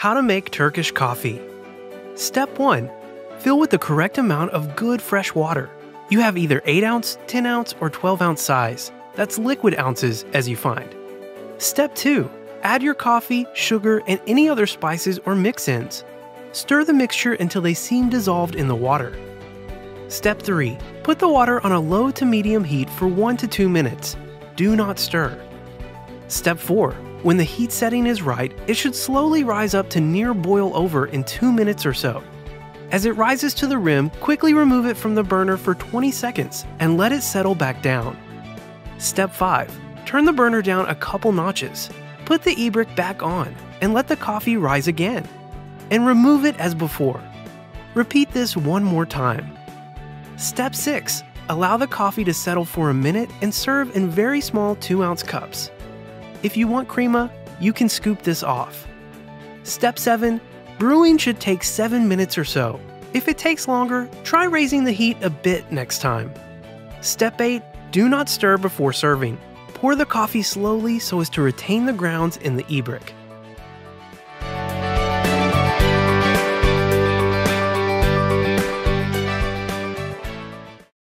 How to make Turkish coffee. Step 1. Fill with the correct amount of good fresh water. You have either 8 ounce, 10 ounce, or 12 ounce size. That's liquid ounces as you find. Step 2. Add your coffee, sugar, and any other spices or mix-ins. Stir the mixture until they seem dissolved in the water. Step 3. Put the water on a low to medium heat for 1 to 2 minutes. Do not stir. Step 4. When the heat setting is right, it should slowly rise up to near boil over in 2 minutes or so. As it rises to the rim, quickly remove it from the burner for 20 seconds and let it settle back down. Step 5. Turn the burner down a couple notches. Put the Ibrik back on and let the coffee rise again. And remove it as before. Repeat this one more time. Step 6. Allow the coffee to settle for a minute and serve in very small 2-ounce cups. If you want crema, you can scoop this off. Step 7. Brewing should take 7 minutes or so. If it takes longer, try raising the heat a bit next time. Step 8. Do not stir before serving. Pour the coffee slowly so as to retain the grounds in the Ibrik.